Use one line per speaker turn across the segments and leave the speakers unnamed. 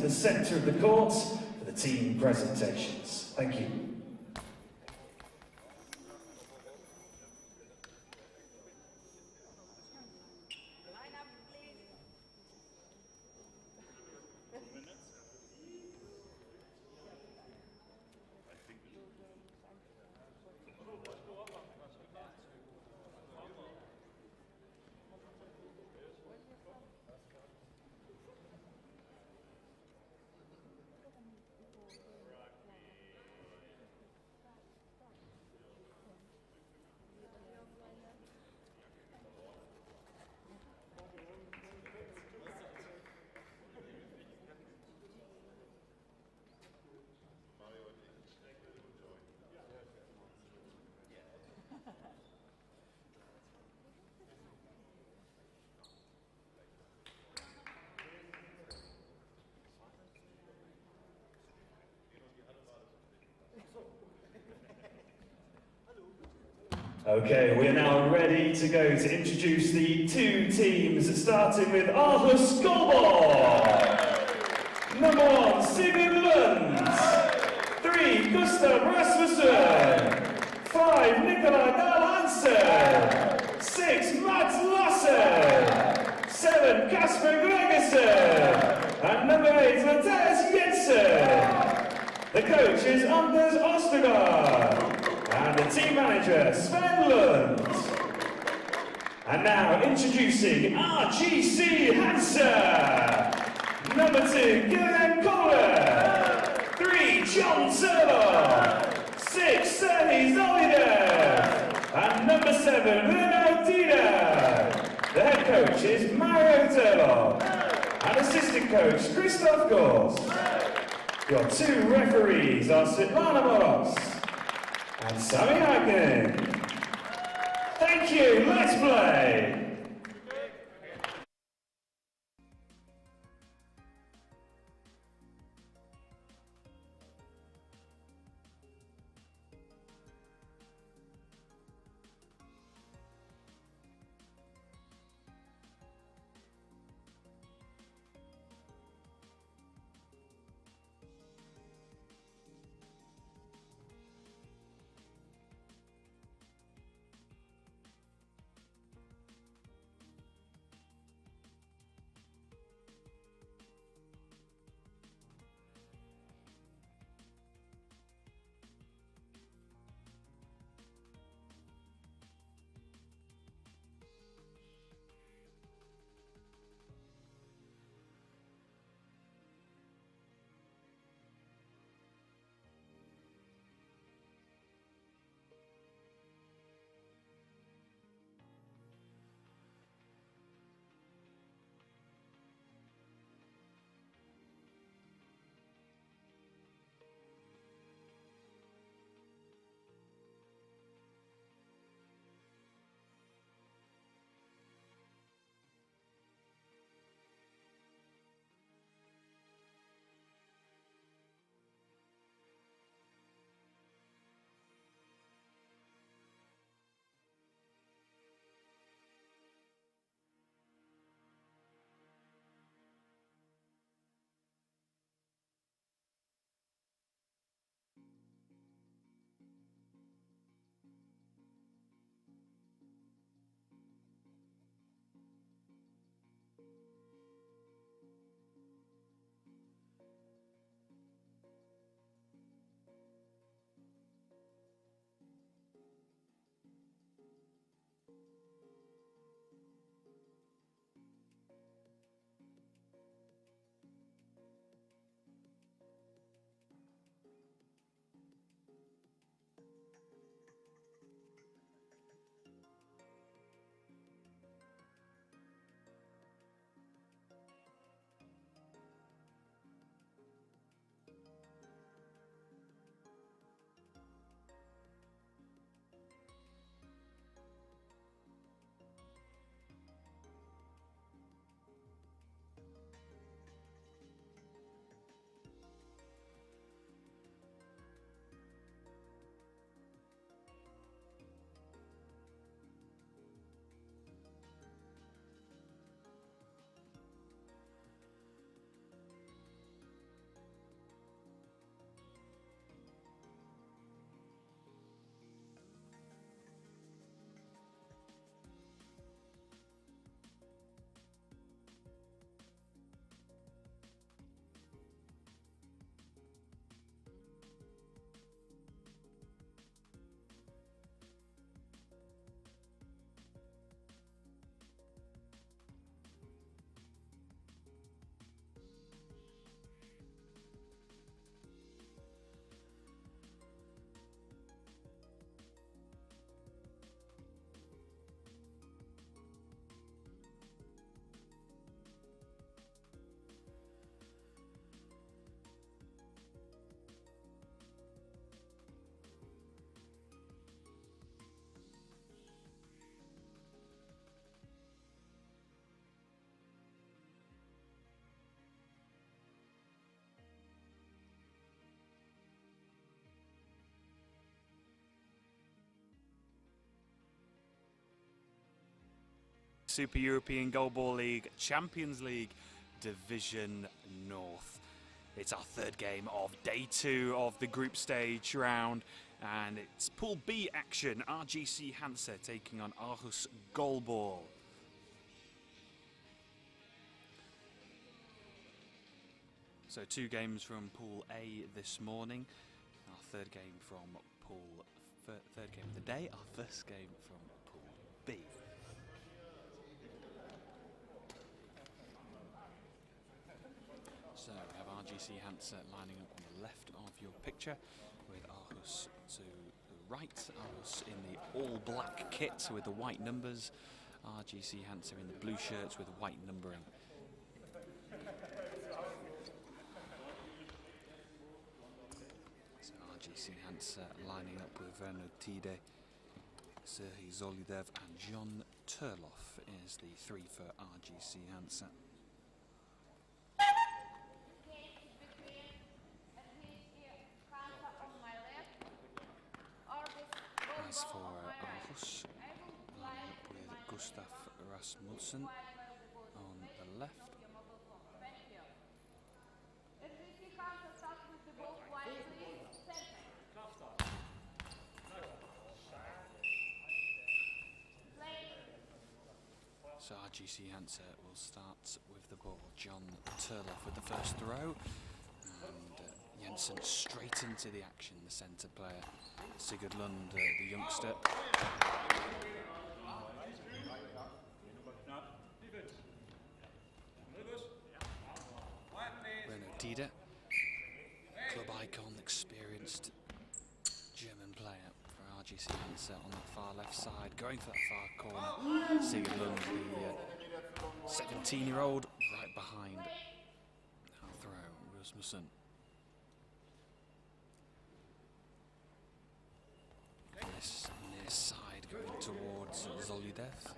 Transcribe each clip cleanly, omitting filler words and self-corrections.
the centre of the court for the team presentations. Thank you. Okay, we are now ready to go to introduce the two teams, starting with Aarhus Goalball. Number 1, Sigurd Lund. 3, Gustav Rasmussen. 5, Nikolaj Dahl Hansen. 6, Mats Lassen. 7, Kasper Gregersen. And number 8, Mathias Jensen. The coach is Anders Ostergaard. And the team manager, Sven Lund. And now introducing RGC Hansa. Number 2, Gillian Kohler. 3, John Turlock. 6, Serhii Zolidev. And number 7, Renaud Dida. The head coach is Mario Turlock. And assistant coach, Christoph Gors. Your two referees are Svetlana Moros and Sami Hagen. Thank you, let's play!
Super European Goalball League Champions League Division North. It's our third game of day 2 of the group stage round, and it's Pool B action. RGC Hansa taking on Aarhus Goalball. So 2 games from Pool A this morning. Our third game from third game of the day. Our first game from Pool B. So we have RGC Hansa lining up on the left of your picture, with Aarhus to the right. Aarhus in the all-black kit with the white numbers. RGC Hansa in the blue shirts with white numbering. So RGC Hansa lining up with Werner Tide, Serhii Zolidev and John Turloff is the 3 for RGC Hansa. As for Aarhus, lining up with Gustav Rasmussen on the left. So RGC Hansa will start with the ball. John Turloff with the first throw, and Jensen straight into the action, the centre player. Sigurd Lund, the youngster. Renaud Tide, club icon, experienced German player for RGC Hansa on the far left side, going for that far corner. Sigurd Lund, the 17-year-old, right behind. Now throw, Rasmussen. This near side going towards Zolidev.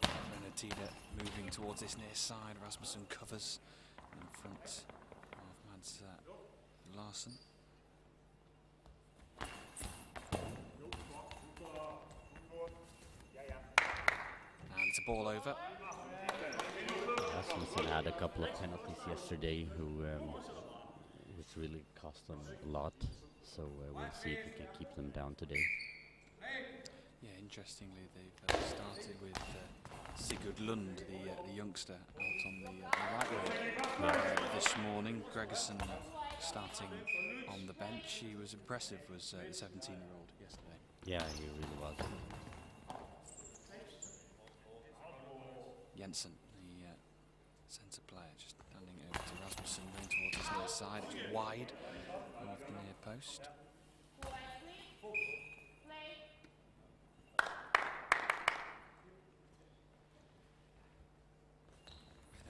Werner Tide moving towards this near side. Rasmussen covers in front of Mads Larsen. And it's a ball over.
Rasmussen had a couple of penalties yesterday which really cost them a lot, so we'll see if we can keep them down today.
Yeah, interestingly, they've started with Sigurd Lund, the youngster, out on the right wing this morning. Gregerson starting on the bench. He was impressive, was the 17-year-old yesterday.
Yeah, he really was.
Jensen, the centre player, just handing over to Rasmussen, going towards his near side. It's wide of the near post.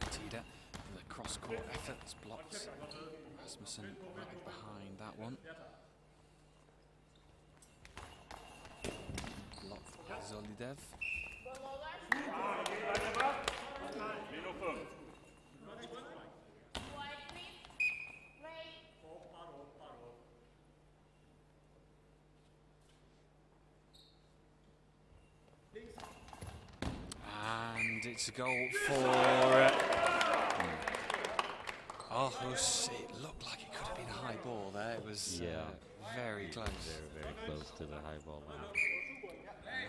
Tide, the cross-court effort is blocked. Rasmussen right behind that one. Blocked by Zolidev. And it's a goal for Aarhus. It looked like it could have been a high ball there. It was very close.
Very close to the high ball.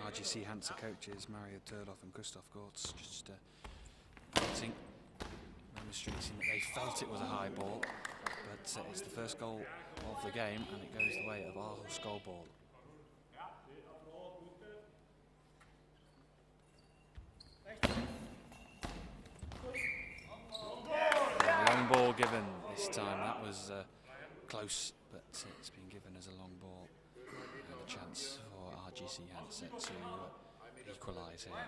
RGC Hansa coaches Mario Turloff and Gustav Gortz just pointing, demonstrating that they felt it was a high ball, but it's the first goal of the game and it goes the way of Aarhus Goalball. Long ball given this time. That was close, but it's been given as a long ball and a chance for RGC Hansa to equalise here.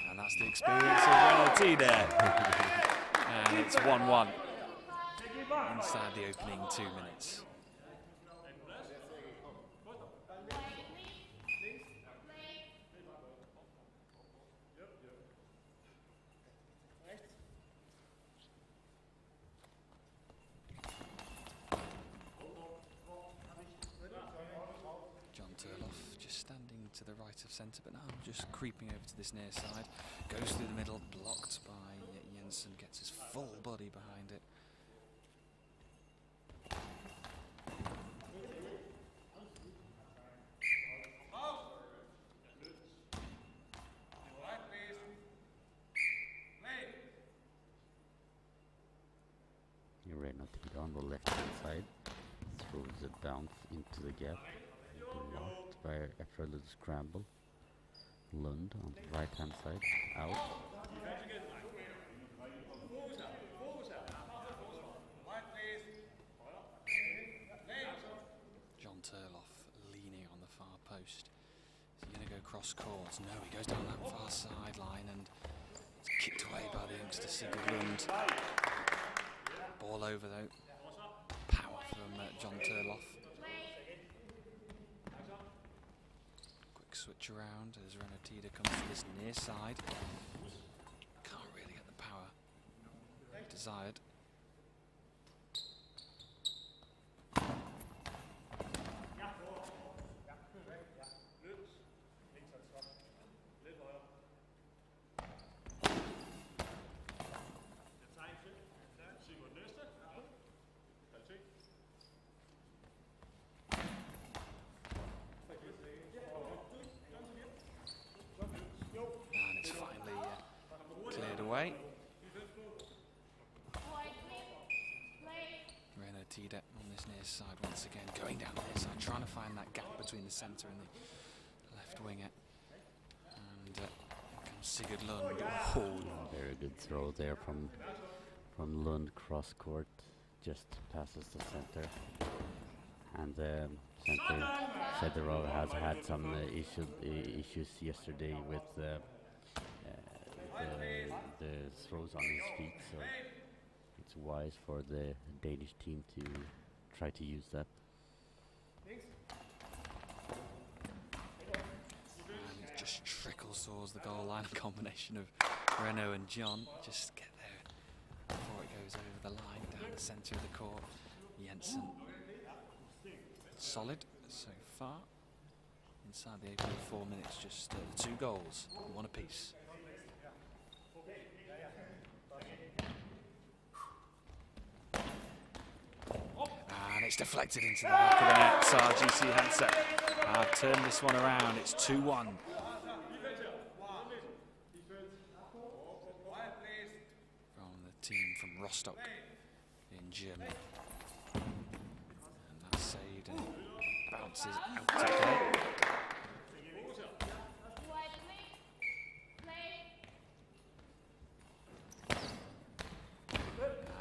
And that's the experience of Werner Tide. And it's 1-1 inside the opening 2 minutes. just standing to the right of centre, but now just creeping over to this near side. Goes through the middle, blocked by Jensen, gets his full body behind it.
On the left hand side, throws it bounce into the gap, blocked by after a little scramble. Lund on the right hand side, out.
John Turloff leaning on the far post. Is he going to go cross court? No, he goes down that far sideline and it's kicked away by the youngster Sigurd Lund. Ball over though. Power from John Turloff. Quick switch around as Renatida comes to this near side. Can't really get the power desired. Away. Renatida on this near side once again, going down the near side, trying to find that gap between the centre and the left winger. And comes Sigurd Lund. Oh.
Very good throw there from Lund, cross court, just passes the center. And center Federer has had some issues yesterday with the throws on his feet, so it's wise for the Danish team to try to use that.
And it just trickles towards the goal line, a combination of Renault and John. Just get there before it goes over the line, down the centre of the court. Jensen, solid so far. Inside the opening 4 minutes, just 2 goals, 1 apiece. And it's deflected into the back of the net. So RGC Hansa have turned this one around. It's 2-1. From the team from Rostock in Germany. And that's saved and bounces out to play.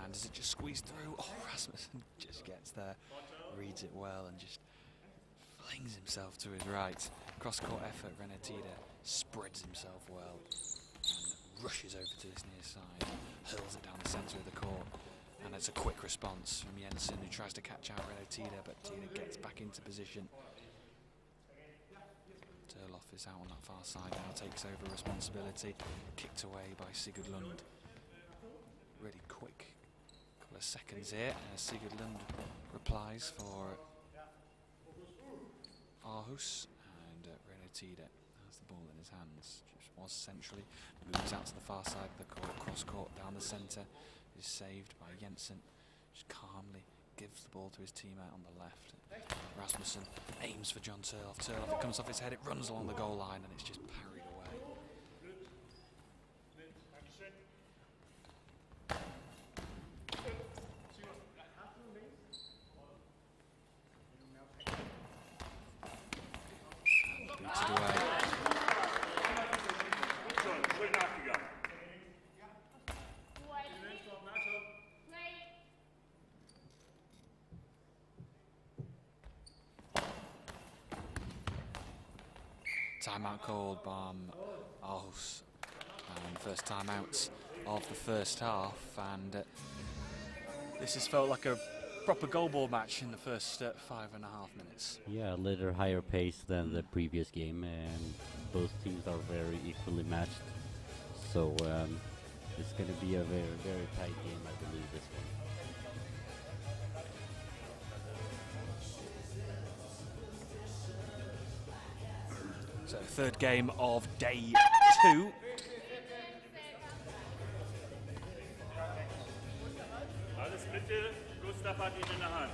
And does it just squeeze through? Oh, Rasmussen just gets there, reads it well and just flings himself to his right. Cross-court effort, Renatida spreads himself well and rushes over to this near side, hurls it down the centre of the court. And it's a quick response from Jensen, who tries to catch out Renatida, but Tida gets back into position. Turloff is out on that far side now, takes over responsibility, kicked away by Sigurd Lund. Really quick couple of seconds here as Sigurd Lund replies for Aarhus, and Renatida has the ball in his hands. Just was centrally, moves out to the far side of the court, cross court down the centre, is saved by Jensen. Just calmly gives the ball to his teammate on the left. Rasmussen aims for John Turloff. Turloff, it comes off his head, it runs along the goal line, and it's just parried away. And booted away. Timeout called by Aarhus, and first timeout of the first half, and this has felt like a proper goalball match in the first 5.5 minutes.
Yeah, a little higher pace than the previous game, and both teams are very equally matched, so it's going to be a very, very tight game, I believe, this one.
So third game of day 2.
Alles bitte, Gustav hat ihn in der Hand.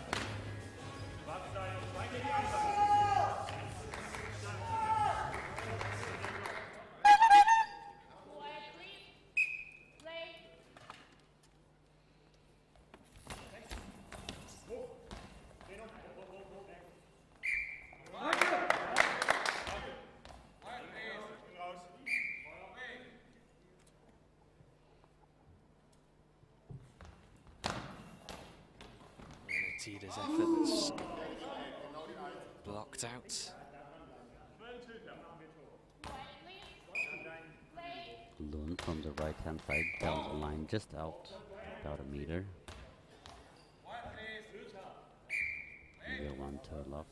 Tida's efforts blocked out.
Lund from the right hand side down the line, just out about a meter. The one turn off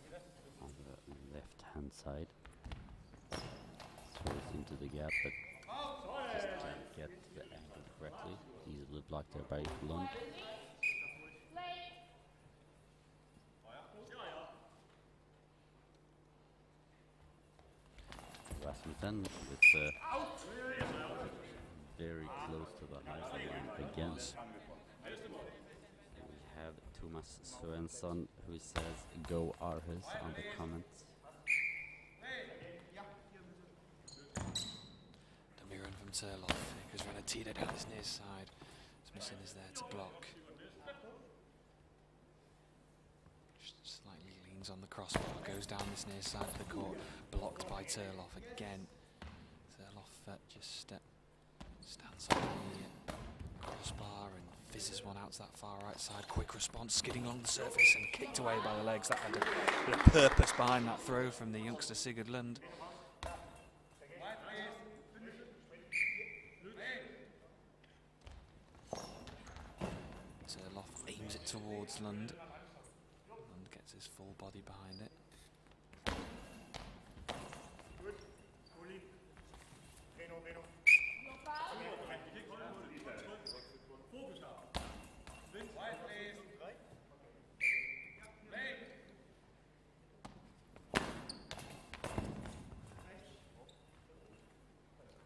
on the left hand side. Throws into the gap, but just can't get the angle correctly. Easily blocked there by Lund. Rasmussen with very close to the high line again. And we have Thomas Svensson who says "Go Aarhus" on the comments.
Dummy run from Turloff. Goes around a Tida down his near side. Rasmussen is there to block. Just slightly leans on the crossbar, goes down this near side of the court, blocked by Turloff again. Turloff just stands on the crossbar and fizzes one out to that far right side. Quick response, skidding along the surface and kicked away by the legs. That had a bit of purpose behind that throw from the youngster Sigurd Lund. Turloff aims it towards Lund. Lund gets his full body behind it.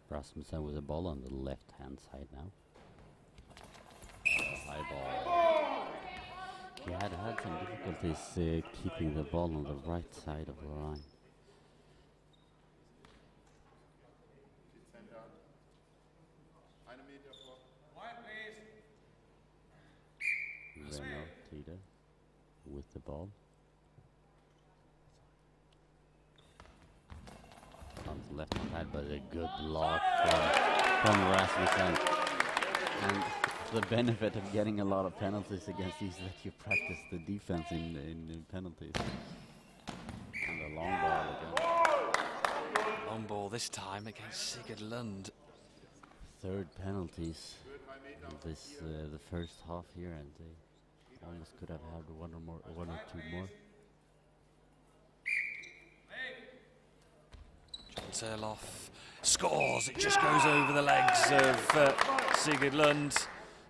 Rasmussen with the ball on the left hand side now. High ball. He had some difficulties keeping the ball on the right side of the line. Reno Tida with the ball. On the left hand side, but a good block from Rasmussen. And the benefit of getting a lot of penalties against these is that you practice the defense in penalties. And a long ball again.
Long ball this time against Sigurd Lund.
Third penalties this the first half here, and they almost could have had one or two more.
Turloff scores. It just goes over the legs of Sigurd Lund.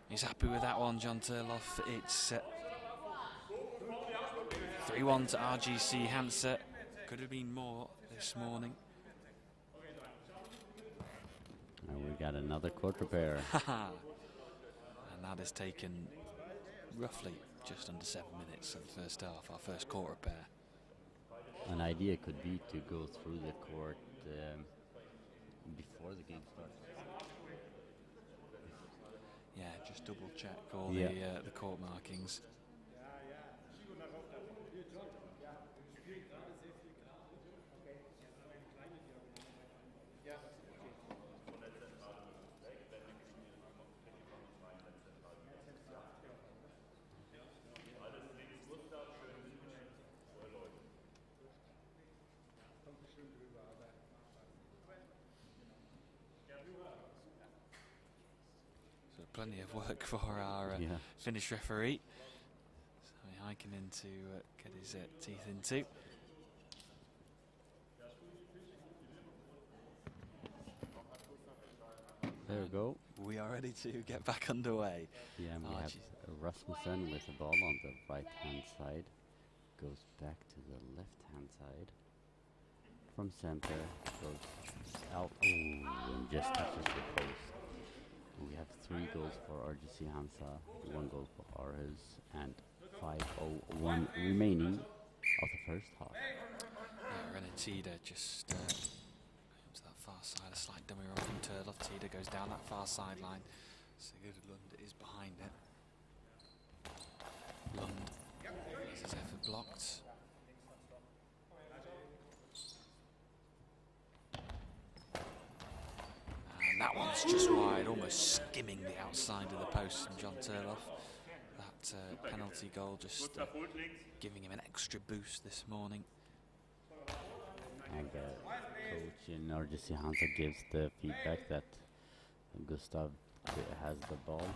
He's happy with that one, John Turloff. It's 3-1 to RGC Hansa. Could have been more this morning.
And we got another court repair.
And that has taken roughly just under 7 minutes of the first half, our first court repair.
An idea could be to go through the court before the game starts.
Yeah, just double check all the court markings. Plenty of work for our Finnish referee. So Heikkinen to get his teeth into.
There we go.
We are ready to get back underway.
Yeah, and we have Rasmussen with the ball on the right hand side. Goes back to the left hand side. from center, goes out, and just touches the post. We have 3 goals for RGC Hansa, 1 goal for Aarhus, and 5:01 remaining of the first half.
René Tida just to that far side, a slight dummy roll from Turloff. Tida goes down that far sideline. Sigurd Lund is behind it. Lund has his effort blocked. And that one's just wide, almost skimming the outside of the post from John Turloff. That penalty goal just giving him an extra boost this morning.
And the coach in RGC Hansa gives the feedback that Gustav has the ball.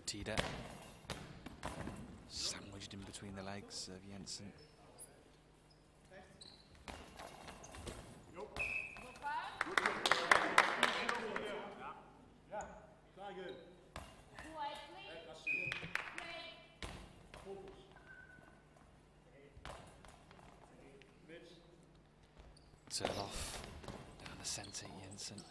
Tida sandwiched in between the legs of Jensen. Turloff down the centre, Jensen.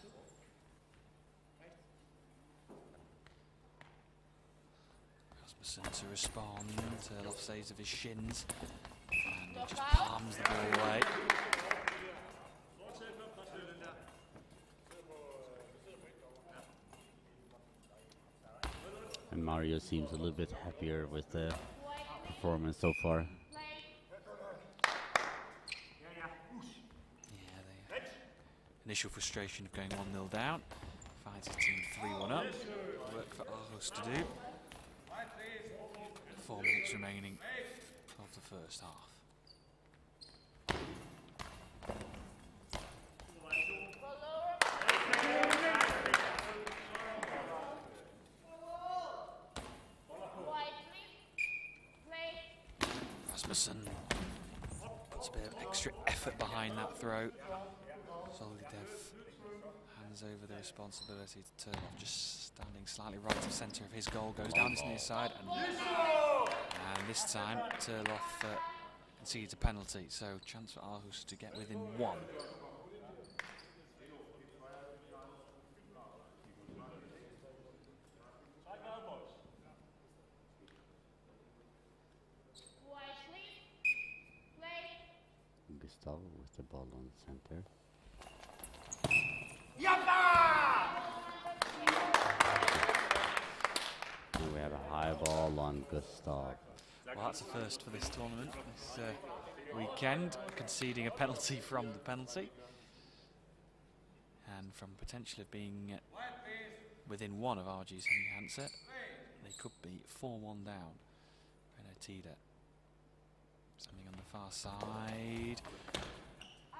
Rasmussen to respond. Turloff saves of his shins, and he just palms the ball away.
And Mario seems a little bit happier with the performance so far.
Initial frustration of going 1-0 down, finds his team 3-1 up. Work for Aarhus to do. 4 minutes remaining of the first half. Rasmussen puts a bit of extra effort behind that throw. Solidev hands over the responsibility to Turloff, just standing slightly right of centre of his goal, goes down this near side, and this time Turloff concedes a penalty, so chance for Aarhus to get within 1.
Gustav with the ball on center. And we have a high ball on Gustav.
Well, that's a first for this tournament, this weekend, conceding a penalty from the penalty. And from potential of being within 1 of RGC Hansa, they could be 4-1 down. René Tida standing on the far side.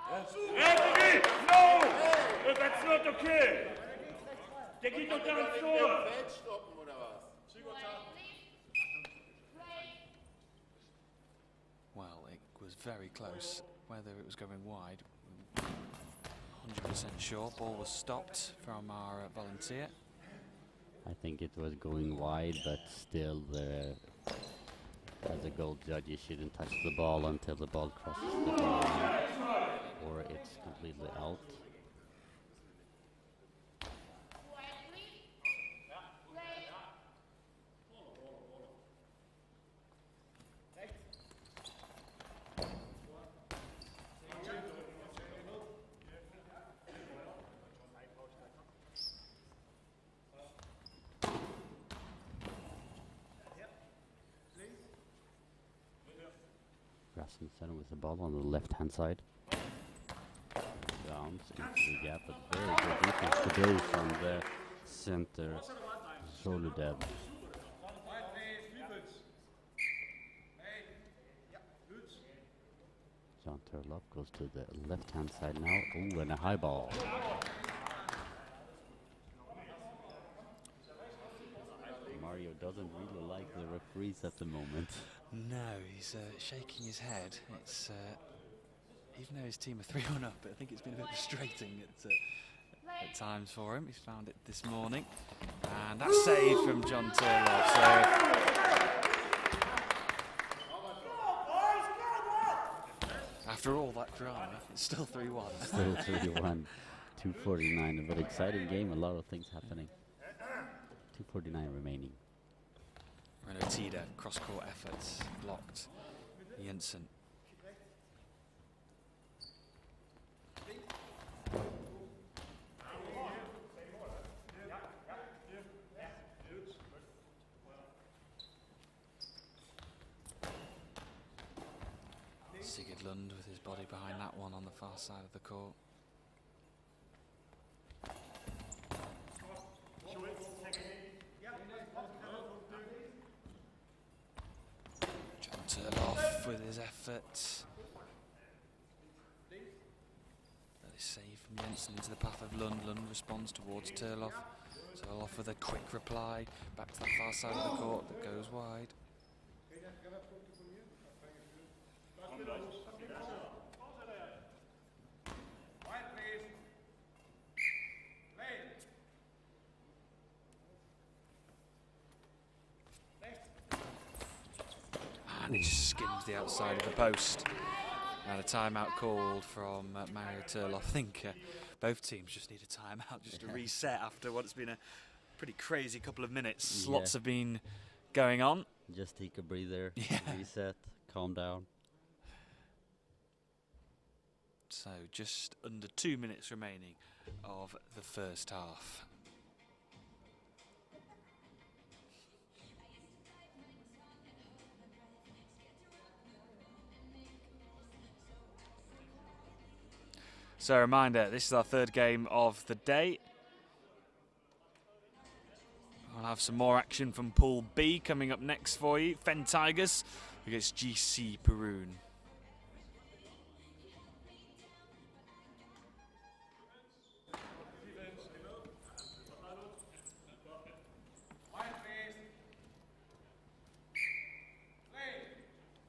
Referee! No! That's not okay! Der geht doch gar nicht vor!
Well, it was very close. Whether it was going wide, 100% sure. Ball was stopped from our volunteer.
I think it was going wide, but still, as a goal judge, you shouldn't touch the ball until the ball crosses the goal line, or it's completely out. Rasmussen with the ball on the left-hand side. Bounce into the gap, but very good defense today from the center, Solidev. John Turloff goes to the left-hand side now. Ooh, and a high ball. Mario doesn't really like the referees at the moment.
No, he's shaking his head. It's even though his team are 3-1 up, I think it's been a bit frustrating at times for him. He's found it this morning, and that's saved from John Turloff. So After all that drama, it's still 3-1.
Still 3-1, 2:49. A very exciting game. A lot of things happening. 2:49 remaining.
Renaud Tida, cross-court efforts, blocked. Jensen. Sigurd with his body behind that one on the far side of the court. John Turloff with his efforts. That is saved from Jensen into the path of Lund. Lund responds towards Turloff. Turloff with a quick reply back to that far side of the court that goes wide. And he just skims the outside of the post. And a timeout called from Mario Turloff. I think both teams just need a timeout just to reset after what's been a pretty crazy couple of minutes.
Yeah.
Lots have been going on.
Just take a breather,
Yeah.
reset, calm down.
So just under 2 minutes remaining of the first half. So a reminder, this is our third game of the day. I'll have some more action from Pool B coming up next for you. Fen Tigers against GC Perun.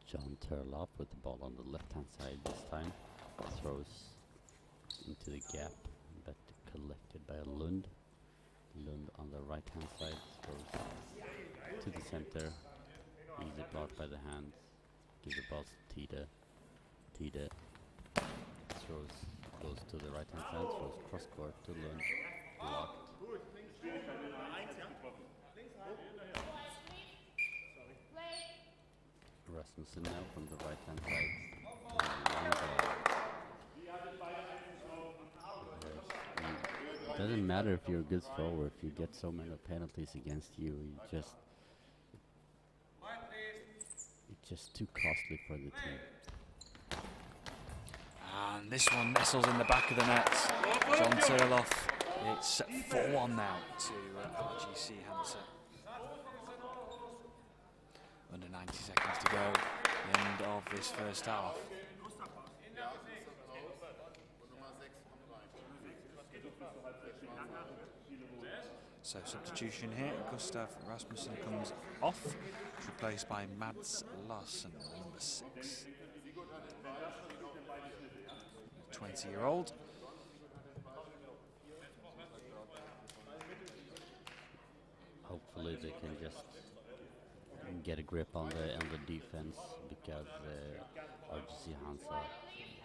John Turloff with the ball on the left-hand side this time. Throws into the gap, but collected by Lund. Lund on the right-hand side throws to the center. Easy block by the hand. Gives the ball to Tida. Tida goes to the right-hand side, throws cross-court to Lund. Blocked. Rasmussen now from the right-hand side. It doesn't matter if you're a good thrower, if you get so many penalties against you, it's just too costly for the team.
And this one nestles in the back of the net. John Turloff. It's 4-1 now to RGC Hansa. Under 90 seconds to go, the end of this first half. So substitution here, Gustav Rasmussen comes off, replaced by Mads Larsen, number 6. 20-year-old.
Hopefully they can just get a grip on the defense, because RGC Hansa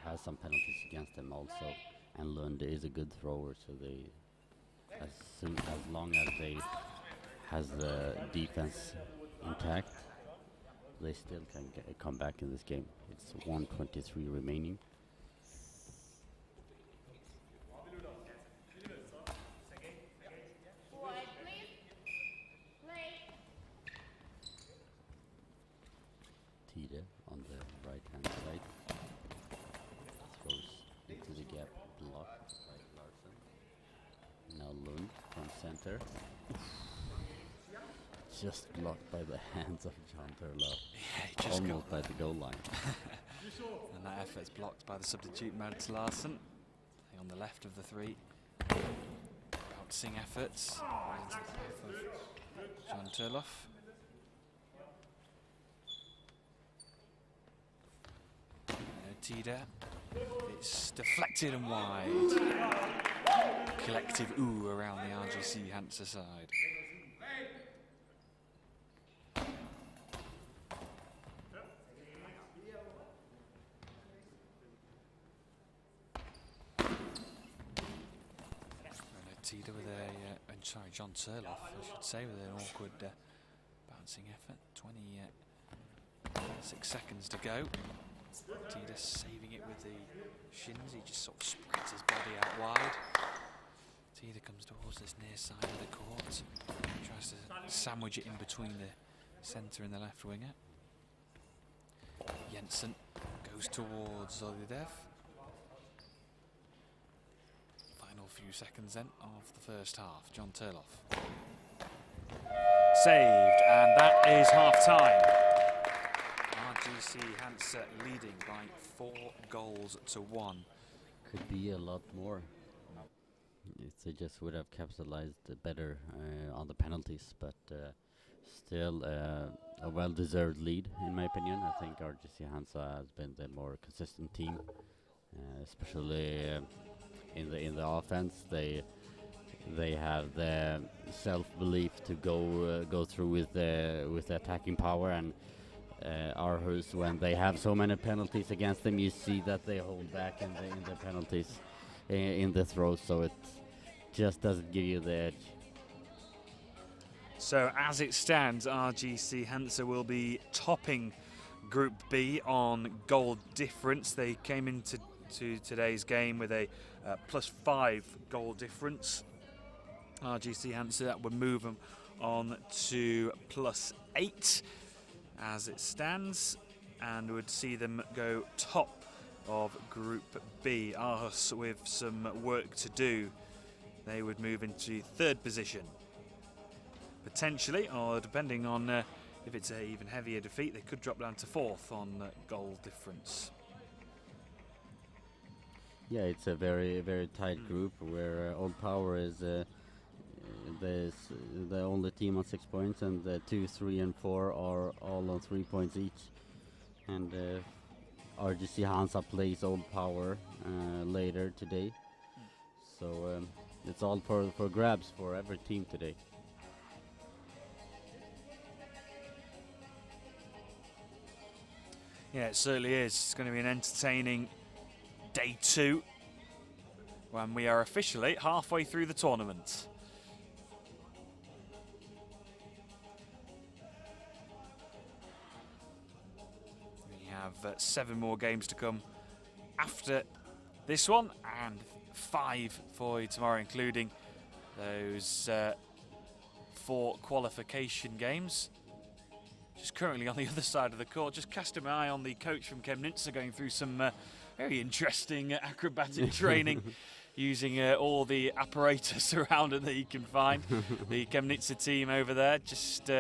has some penalties against them also, and Lund is a good thrower, so they, as long as they has the defense intact, they still can come back in this game. It's 1:23 remaining. Tide on the right-hand side throws into the gap, blocked by Larsen. Now Lund from center. Just blocked by the hands of John Turloff.
Yeah, he just
almost by the goal line.
And that effort's blocked by the substitute Mads Larsen on the left of the three. Bouncing efforts into the path of John Turloff. Tida. It's deflected and wide. Collective ooh around the RGC Hansa side. with a, sorry, John Turloff, I should say, with an awkward bouncing effort. 26 seconds to go. Tida saving it with the shins. He just sort of spreads his body out wide. Tida comes towards this near side of the court. Tries to sandwich it in between the centre and the left winger. Jensen goes towards Zolidev. Final few seconds then of the first half. John Turloff. Saved, and that is half time. RGC Hansa leading by 4-1.
Could be a lot more. If they just would have capitalized better on the penalties, but still a well-deserved lead, in my opinion. I think RGC Hansa has been the more consistent team, especially in the offense. They have the self-belief to go through with the attacking power, and Aarhus, when they have so many penalties against them, you see that they hold back in the penalties, in the throws, so it just doesn't give you the edge.
So as it stands, RGC Hansa will be topping Group B on goal difference. They came into today's game with a +5 goal difference. RGC Hansa, that would move them on to +8 as it stands, and would see them go top of Group B. Aarhus with some work to do. They would move into 3rd position. Potentially, or depending on if it's an even heavier defeat, they could drop down to 4th on goal difference.
Yeah, it's a very tight group where Old Power is the only team on 6 points, and the 2, 3, and 4 are all on 3 points each. And RGC Hansa plays Old Power later today, so it's all for grabs for every team today.
Yeah, it certainly is. It's going to be an entertaining day 2 when we are officially halfway through the tournament. We have 7 more games to come after this one, and 5 for you tomorrow, including those 4 qualification games. Just currently on the other side of the court, just casting my eye on the coach from Chemnitz, going through some very interesting acrobatic training, using all the apparatus around it that he can find. The Chemnitz team over there just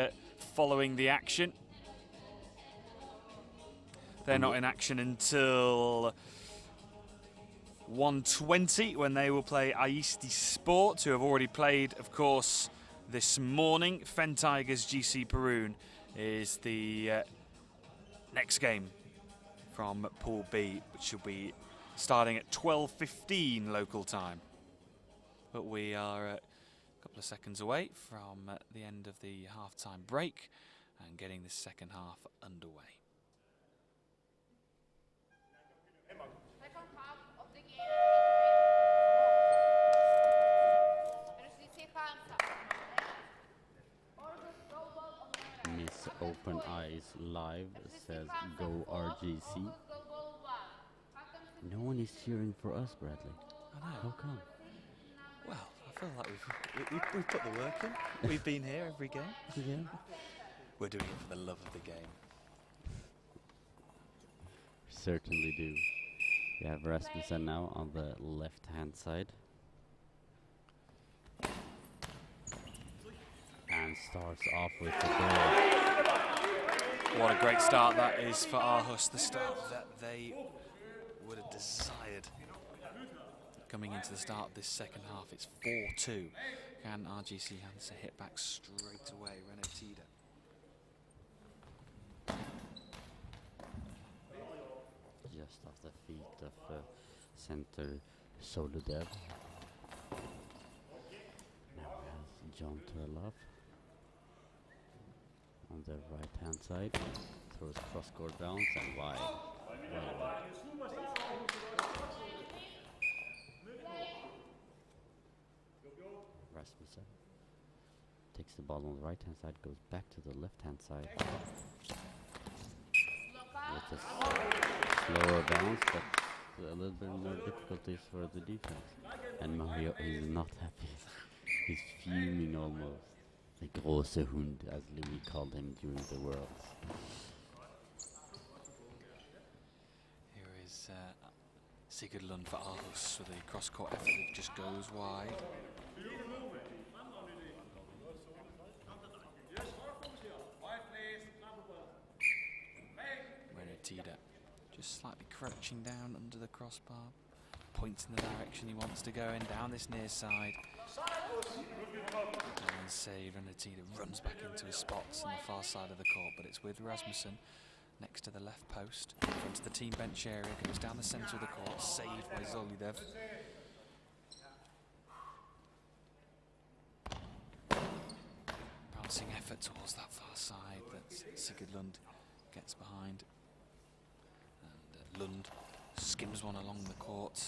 following the action. They're not in action until 1:20, when they will play Aisti Sport, who have already played, of course, this morning. Fen Tigers GC Perun is the next game from Pool B, which will be starting at 12:15 local time. But we are a couple of seconds away from the end of the half-time break and getting the second half underway.
Miss Open Eyes Live says, "Go RGC." No one is cheering for us, Bradley.
I know.
How come?
Well, I feel like we've put the work in. We've been here every game.
Yeah.
We're doing it for the love of the game.
Certainly do. We have Rasmussen now on the left-hand side. And starts off with the goal.
What a great start that is for Aarhus, the start that they would have desired. Coming into the start of this second half, it's 4-2. Can RGC Hansa hit back straight away? Renaud Tida.
Just off the feet of center Soludev. Now we have John Turloff on the right hand side. Throws cross-court bounce and wide. Rasmussen takes the ball on the right hand side, goes back to the left hand side with a slower bounce, but a little bit more difficulties for the defense. And Mario is not happy. He's fuming almost. The große Hund, as Louis called him during the Worlds.
Here is Sigurd Lund for Aarhus with a cross-court effort that just goes wide. Tida just slightly crouching down under the crossbar, points in the direction he wants to go in, down this near side. And save, and Tida runs back into his spots on the far side of the court, but it's with Rasmussen next to the left post, in front of the team bench area, goes down the centre of the court, saved by Zolidev. Bouncing effort towards that far side that Sigurd Lund gets behind. Lund skims one along the court.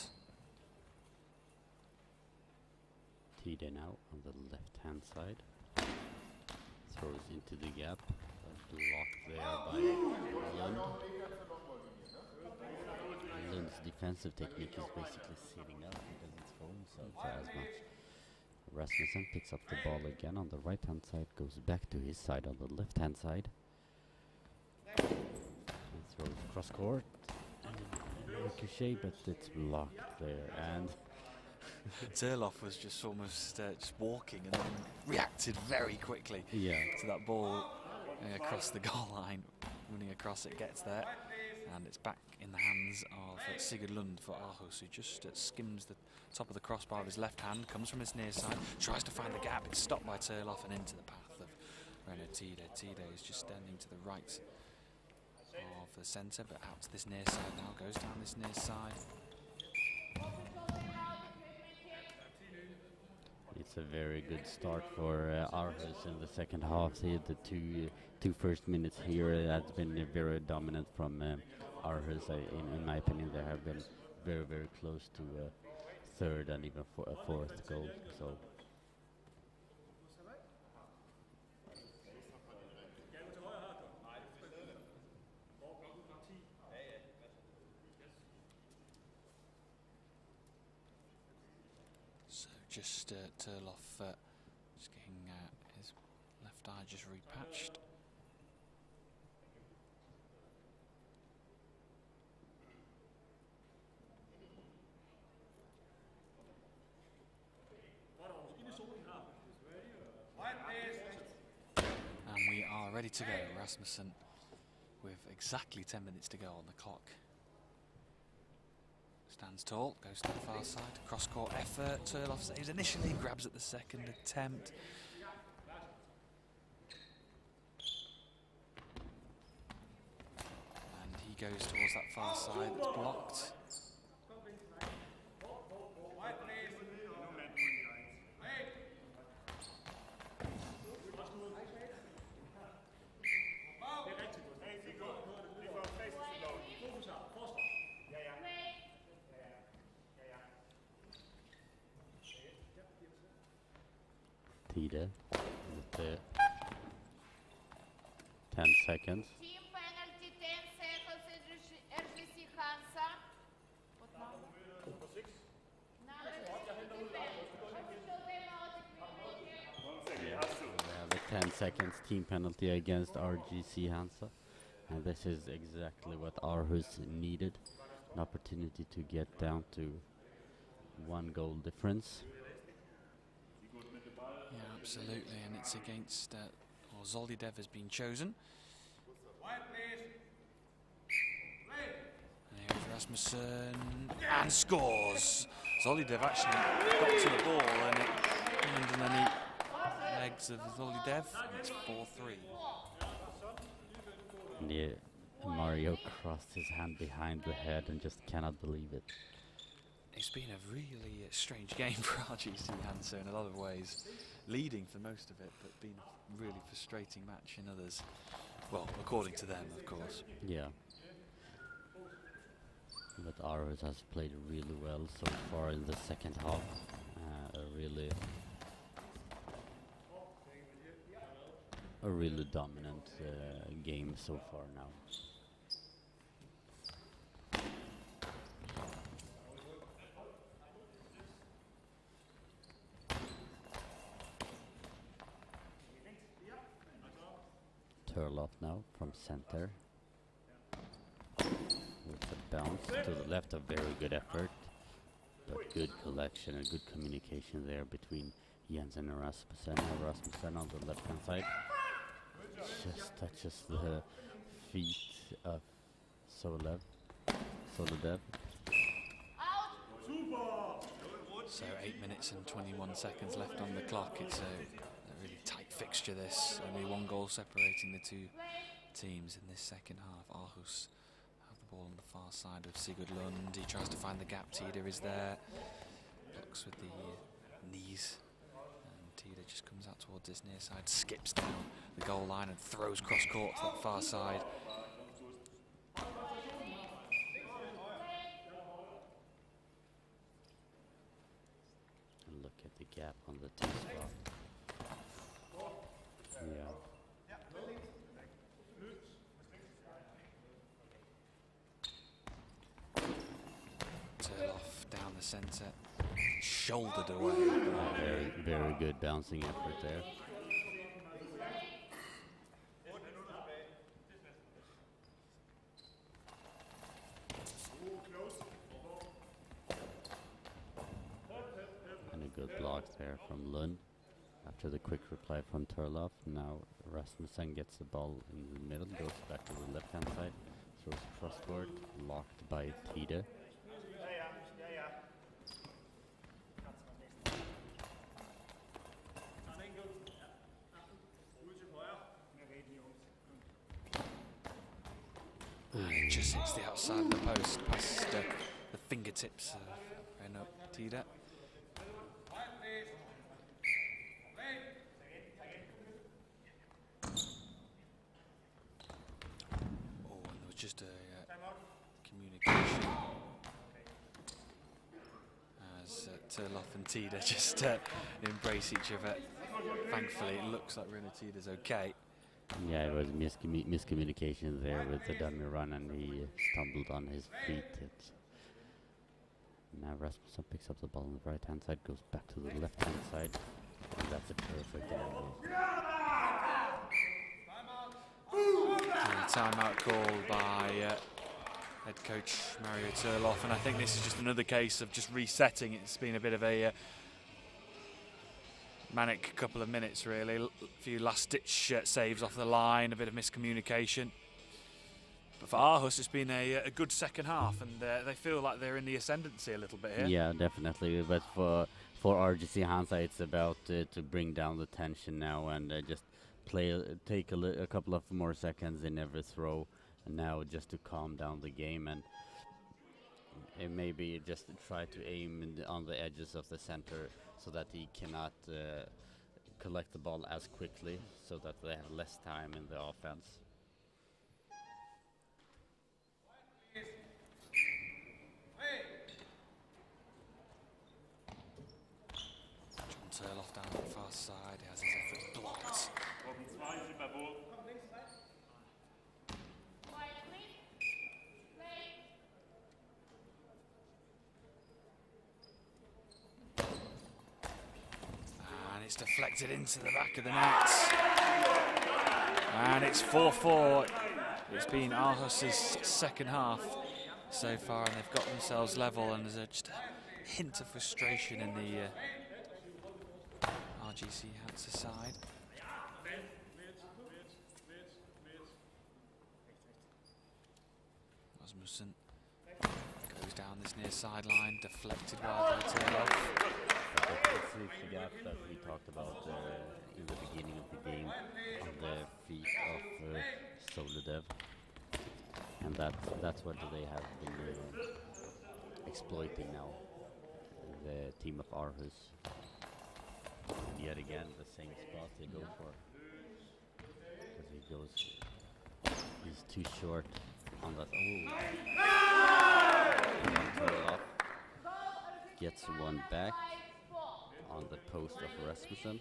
Tida now on the left hand side. Throws into the gap. Blocked there by Lund. Lund's defensive technique is basically sitting up. He doesn't throw himself as much. Rasmussen picks up the ball again on the right hand side, goes back to his side on the left hand side. And throws cross court. Ricochet, but it's blocked there, and
Turloff was just almost just walking and then reacted very quickly to that ball across the goal line. Running across it, gets there, and it's back in the hands of Sigurd Lund for Aarhus, who just skims the top of the crossbar with his left hand, comes from his near side, tries to find the gap, it's stopped by Turloff and into the path of Renaud Tida. Tida is just standing to the right of the centre, but out to this near side now, goes down this near side.
It's a very good start for Aarhus in the second half. The two first minutes here has been very dominant from Aarhus. In my opinion, they have been very, very close to a third and even a fourth goal. So.
Just Turloff just getting his left eye just repatched. And we are ready to go. Rasmussen with exactly 10 minutes to go on the clock. Stands tall, goes to the far side, cross-court effort, Turloff saves initially, grabs at the second attempt. And he goes towards that far side, it's blocked.
Tida with the 10 seconds.
Team penalty, 10 seconds, RGC Hansa.
We have a 10 seconds team penalty against RGC Hansa. And this is exactly what Aarhus needed. An opportunity to get down to 1 goal difference.
Yeah, absolutely, and it's against, Zolidev has been chosen. And here's Rasmussen, and scores! Zolidev actually got to the ball, and it came underneath legs of Zolidev, and it's 4-3.
Yeah, Mario crossed his hand behind the head and just cannot believe it.
It's been a really strange game for RGC Hansa in a lot of ways. Leading for most of it, but been a really frustrating match in others. Well, according to them, of course.
Yeah. But Aarhus has played really well so far in the second half. A really a really dominant game so far now. Turloff now from center. With a bounce to the left, a very good effort. But good collection and good communication there between Jensen and Rasmussen. Rasmussen on the left hand side just touches the feet of Soledev.
So 8 minutes and 21 seconds left on the clock. It's a really tight fixture this. Only one goal separating the two teams in this second half. Aarhus have the ball on the far side of Sigurd Lund. He tries to find the gap. Tida is there. Blocks with the knees. And Tida just comes out towards this near side, skips down the goal line and throws cross court to that far side.
Look at the gap on the tee spot. Yeah.
Turloff down the centre, shouldered away.
Very, very good bouncing effort there. And a good block there from Lund after the quick reply from Turloff. Now Rasmussen gets the ball in the middle, goes back to the left hand side, throws crosscourt, locked by Tida.
It just hits the outside of the post past the fingertips of Renaud Tida. Oh, and there was just a communication as Turloff and Tida just embrace each other. Thankfully, it looks like Renaud Tida's okay.
Yeah, it was miscommunication there with the dummy run, and he stumbled on his feet. Now Rasmussen picks up the ball on the right hand side, goes back to the left hand side, and that's a perfect angle.
Timeout called by head coach Mario Turloff, and I think this is just another case of just resetting. It's been a bit of a manic couple of minutes, really. A few last-ditch saves off the line, a bit of miscommunication. But for Aarhus, it's been a good second half, and they feel like they're in the ascendancy a little bit here.
Yeah, definitely. But for RGC Hansa, it's about to bring down the tension now and just take a couple of more seconds in every throw, and now just to calm down the game and maybe just try to aim on the edges of the center so that he cannot collect the ball as quickly, so that they have less time in the offense.
John Turloff down the far side, he has his efforts blocked. It's deflected into the back of the net. And it's 4-4. It's been Aarhus' second half so far, and they've got themselves level, and there's just a hint of frustration in the RGC Hansa side. Rasmussen goes down this near sideline, deflected wide by Turloff.
It's the gap that we talked about in the beginning of the game on the feet of Soledev, and that's what they have been exploiting now, the team of Aarhus. And yet again, the same spot they go for, because he's too short on that. Oh, gets one back on the post of Rasmussen.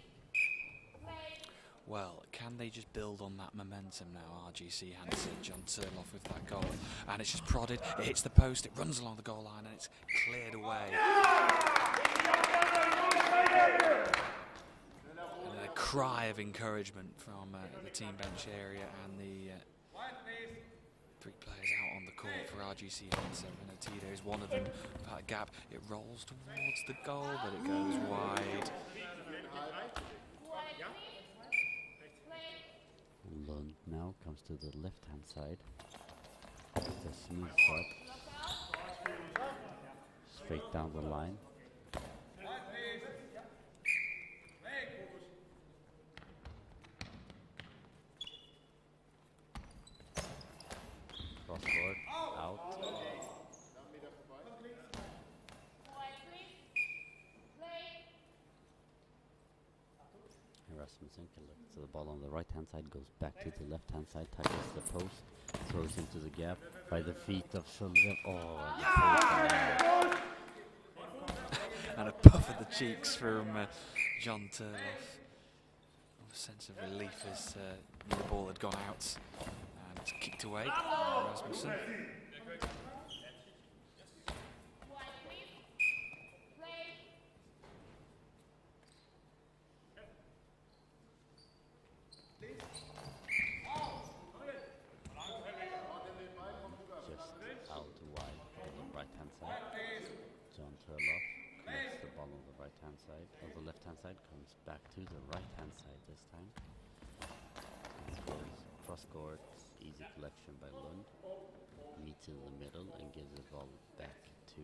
Well, can they just build on that momentum now? RGC Hansa, John Turloff with that goal. And it's just prodded, it hits the post, it runs along the goal line and it's cleared away. And a cry of encouragement from the team bench area and the 3 players out on the court for RGC Hansa. Renatida is one of them. That gap, it rolls towards the goal, but it goes wide.
Lund now comes to the left-hand side. It's a smooth shot. Straight down the line. Cross court, out. Rasmussen collects the ball on the right-hand side, goes back to the left-hand side, tackles the post, throws into the gap by the feet of Schulze. Oh,
and a puff of the cheeks from John Turloff. A sense of relief as the ball had gone out and it's kicked away by Rasmussen.
On the left-hand side, comes back to the right-hand side this time. Cross court, easy collection by Lund. Meets in the middle and gives the ball back to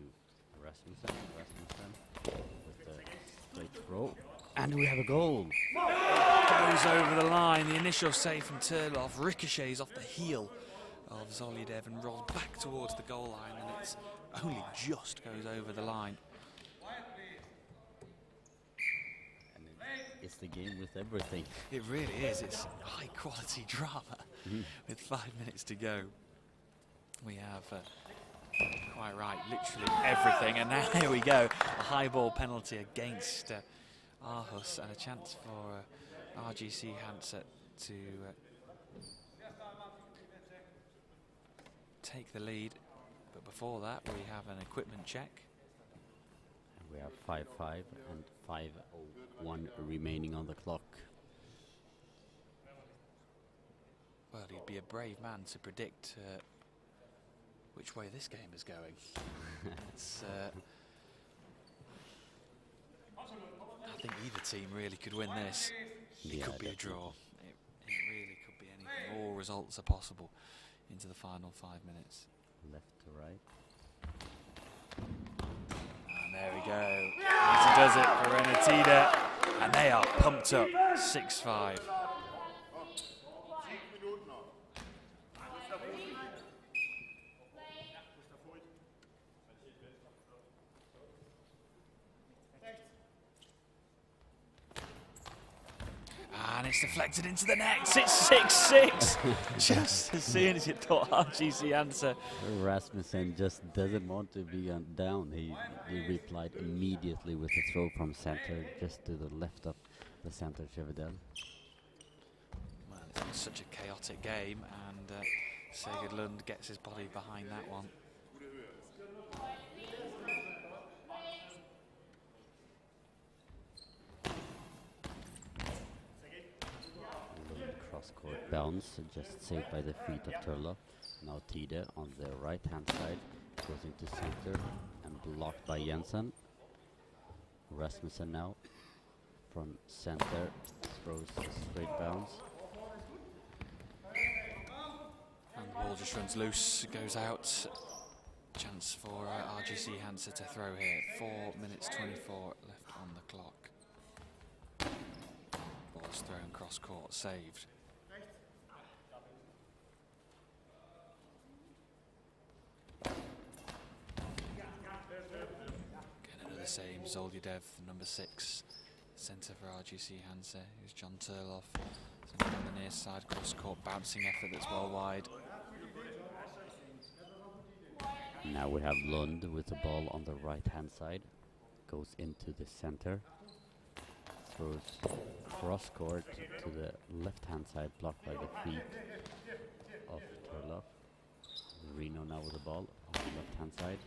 Rasmussen. Rasmussen with the straight throw. And we have a goal!
Goes over the line. The initial save from Turloff ricochets off the heel of Zoliedev and rolls back towards the goal line, and it's only just goes over the line.
It's the game with everything.
It really is. It's high quality drama with 5 minutes to go. We have, quite right, literally everything. And now here we go. A high ball penalty against Aarhus and a chance for RGC Hansa to take the lead. But before that, we have an equipment check.
We have 5-5 and 5:01 remaining on the clock.
Well, he'd be a brave man to predict which way this game is going. It's, I think either team really could win this. It could be a draw. It really could be anything. All results are possible into the final 5 minutes.
Left to right.
And there we go. He does it for Renatida. And they are pumped up. 6-5. And it's deflected into the net. It's 6-6. Just as soon as you thought RGC Hansa.
Rasmussen just doesn't want to be down. He replied immediately with a throw from center, just to the left of the center, Chevedel.
Well, it's been such a chaotic game, and SEGL Lund gets his body behind that one.
Cross-court bounce, just saved by the feet of Turloff. Now Tide on the right-hand side, goes into center and blocked by Jensen. Rasmussen now from center, throws a straight bounce.
And the ball just runs loose, goes out. Chance for RGC Hansa to throw here. 4 minutes 24 left on the clock. Ball's thrown cross-court, saved. Another save, Zoliedev, number 6, centre for RGC Hansa, who's John Turloff. So on the near side, cross-court bouncing effort that's well wide.
Now we have Lund with the ball on the right-hand side, goes into the center, throws cross court to the left-hand side, blocked by the feet of Turloff. Reno now with the ball on the left-hand side.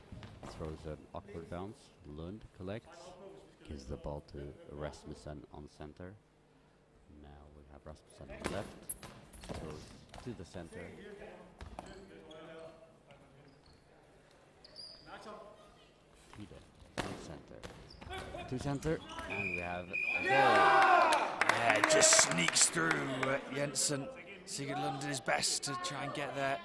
Throws an awkward bounce. Lund collects. Gives the ball to Rasmussen on center. Now we have Rasmussen on the left. Throws to the center. Tide on center. To center. And we have a goal.
Yeah, it just sneaks through Jensen. Sigurd Lund did his best to try and get there.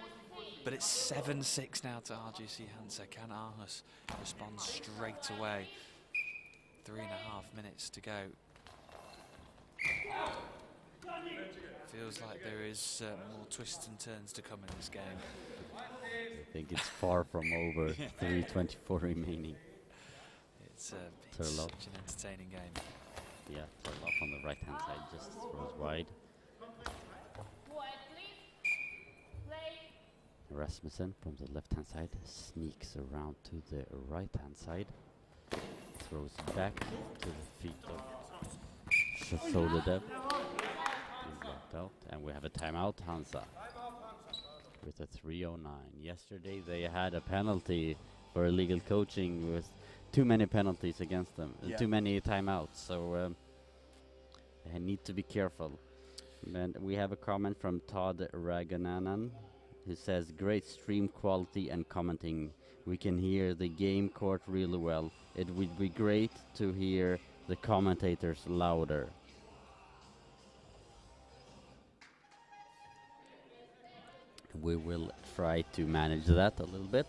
But it's 7-6 now to RGC Hansa. Can Aarhus respond straight away? 3.5 minutes to go. Feels like there is more twists and turns to come in this game.
I think it's far from over. 3:24 remaining.
It's such an entertaining game.
Yeah, Turloff on the right-hand side just throws wide. Rasmussen from the left-hand side sneaks around to the right-hand side. Throws back to the feet of Soledad. Blocked out, and we have a timeout, Hansa, with a 3:09. Yesterday they had a penalty for illegal coaching with too many penalties against them, too many timeouts, so they need to be careful. And we have a comment from Todd Ragananan, who says, great stream quality and commenting. We can hear the game court really well. It would be great to hear the commentators louder. We will try to manage that a little bit.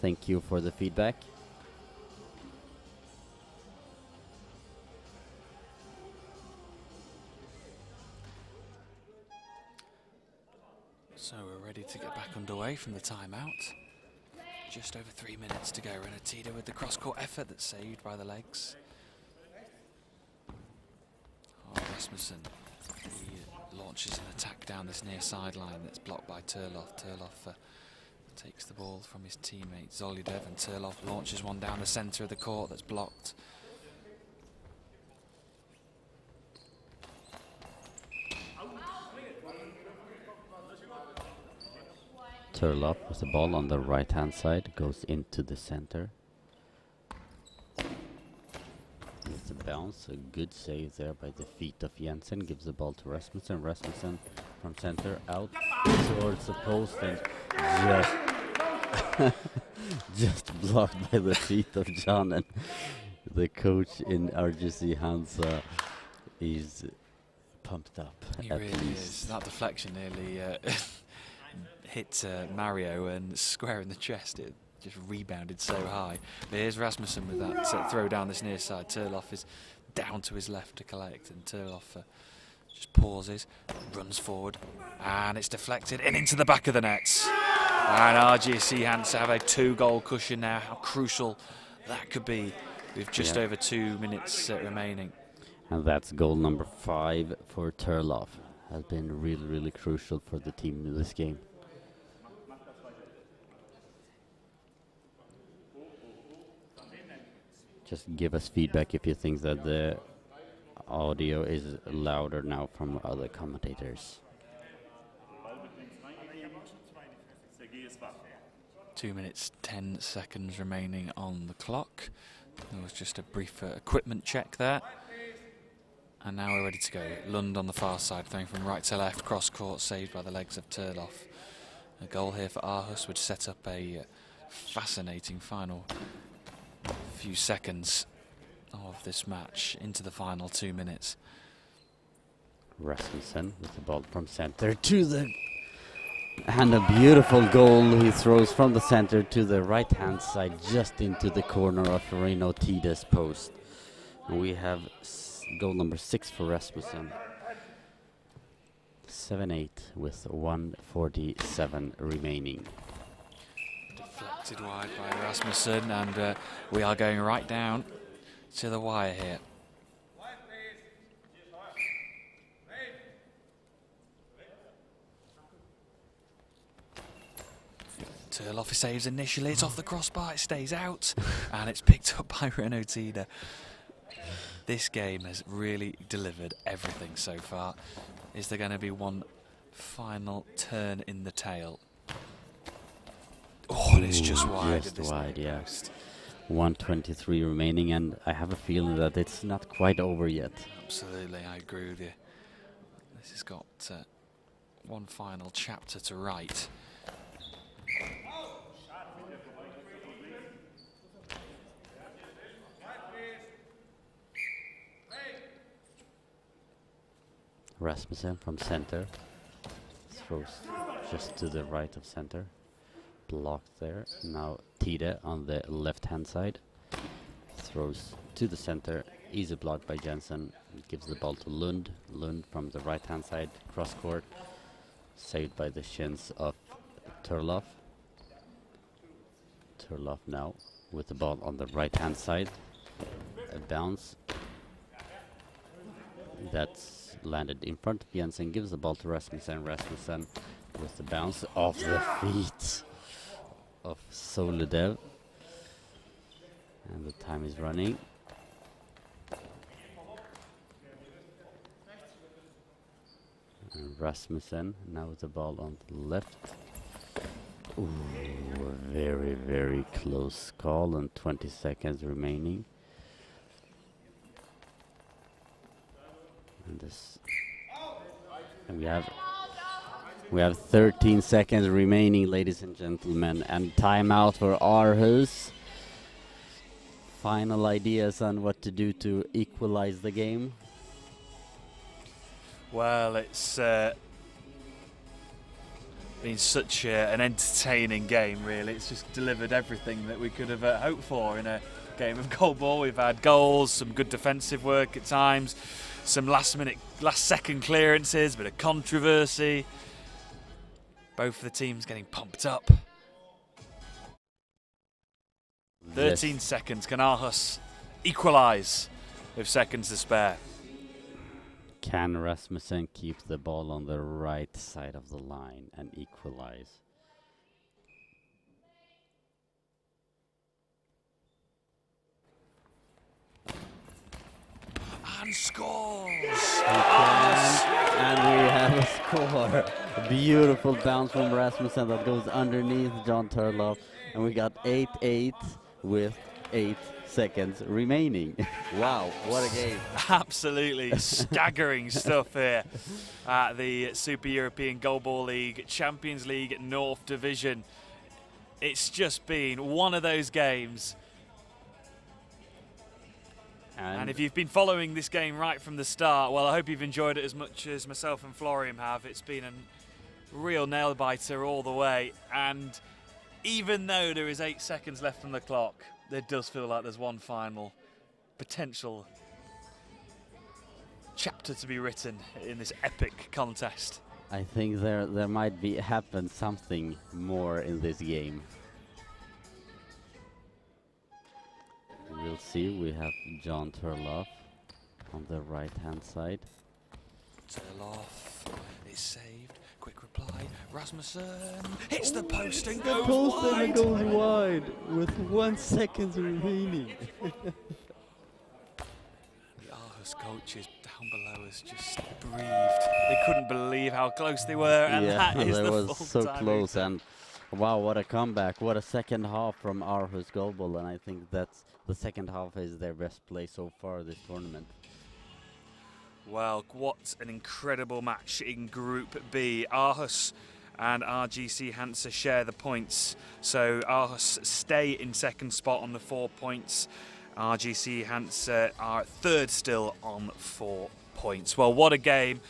Thank you for the feedback.
So we're ready to get back underway from the timeout. Just over 3 minutes to go. Renatida with the cross-court effort that's saved by the legs. Oh, Rasmussen. He launches an attack down this near sideline that's blocked by Turloff. Turloff takes the ball from his teammate Zolyadev, and Turloff launches one down the centre of the court that's blocked.
Turloff with the ball on the right-hand side, goes into the center. It's a bounce, a good save there by the feet of Jensen. Gives the ball to Rasmussen. Rasmussen from center out towards the post and just blocked by the feet of John. And the coach in RGC Hansa is pumped up.
He
at
really
least.
is. That deflection nearly hit Mario and square in the chest. It just rebounded so high. But here's Rasmussen with that throw down this near side. Turloff is down to his left to collect, and Turloff just pauses, runs forward, and it's deflected and into the back of the nets. And RGC Hansa have a 2-goal cushion now. How crucial that could be with just over 2 minutes remaining.
And that's goal number 5 for Turloff. Has been really, really crucial for the team in this game. Just give us feedback if you think that the audio is louder now from other commentators.
2 minutes, 10 seconds remaining on the clock. There was just a brief equipment check there. And now we're ready to go. Lund on the far side, throwing from right to left, cross court, saved by the legs of Turloff. A goal here for Aarhus would set up a fascinating final few seconds of this match into the final 2 minutes.
Rasmussen with the ball from center to the... And a beautiful goal. He throws from the center to the right-hand side, just into the corner of Reno Tide's post. And we have goal number 6 for Rasmussen. 7-8 with 1:47 remaining.
Deflected wide by Rasmussen, and we are going right down to the wire here. Turloff saves initially, it's off the crossbar, it stays out, and it's picked up by Renatida. This game has really delivered everything so far. Is there going to be one final turn in the tail? Oh, and it's just wide.
Just wide, yeah. 1:23 remaining, and I have a feeling that it's not quite over yet.
Absolutely, I agree with you. This has got one final chapter to write.
Rasmussen from center throws just to the right of center. Blocked there. Now Tide on the left-hand side throws to the center. Easy block by Jensen. Gives the ball to Lund. Lund from the right-hand side, cross court. Saved by the shins of Turloff. Turloff now with the ball on the right-hand side. A bounce. That's landed in front of Jensen. Gives the ball to Rasmussen. Rasmussen with the bounce off the feet of Solidev. And the time is running. And Rasmussen now with the ball on the left. Ooh, a very, very close call, and 20 seconds remaining. And this, and we have 13 seconds remaining, ladies and gentlemen, and timeout for Aarhus. Final ideas on what to do to equalize the game?
Well, it's been such an entertaining game, really. It's just delivered everything that we could have hoped for in a game of goalball. We've had goals, some good defensive work at times, some last-second clearances, bit of controversy. Both of the teams getting pumped up. 13 seconds. Can Aarhus equalise with seconds to spare?
Can Rasmussen keep the ball on the right side of the line and equalize?
And scores!
And we have a score. A beautiful bounce from Rasmussen that goes underneath John Turloff. And we got 8-8 with 8 seconds remaining. Wow, what a game.
Absolutely staggering stuff here at the Super European Goalball League Champions League North Division. It's just been one of those games. And if you've been following this game right from the start, well, I hope you've enjoyed it as much as myself and Florian have. It's been a real nail-biter all the way. And even though there is 8 seconds left on the clock, there does feel like there's one final potential chapter to be written in this epic contest.
I think there might be happen something more in this game. We'll see. We have John Turloff on the right-hand side.
Turloff is saved. Quick reply. Rasmussen hits the post and
The
goes
post
wide.
and goes wide with 1 second remaining.
The Aarhus coaches down below us just breathed. They couldn't believe how close they were, and
Yeah,
that is
that
the
was
full
so
time
close,
exit.
and wow, what a comeback! What a second half from Aarhus Goalball, and I think that's the second half is their best play so far this tournament.
Well, what an incredible match in Group B. Aarhus and RGC Hansa share the points. So Aarhus stay in second spot on the 4 points. RGC Hansa are third still on 4 points. Well, what a game.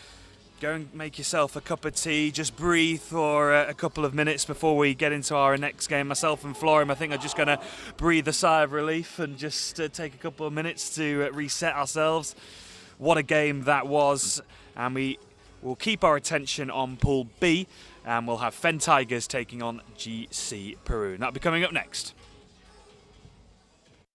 Go and make yourself a cup of tea, just breathe for a couple of minutes before we get into our next game. Myself and Florian, I think, are just going to breathe a sigh of relief and just take a couple of minutes to reset ourselves. What a game that was, and we will keep our attention on Pool B, and we'll have Fen Tigers taking on GC Peru. That'll be coming up next.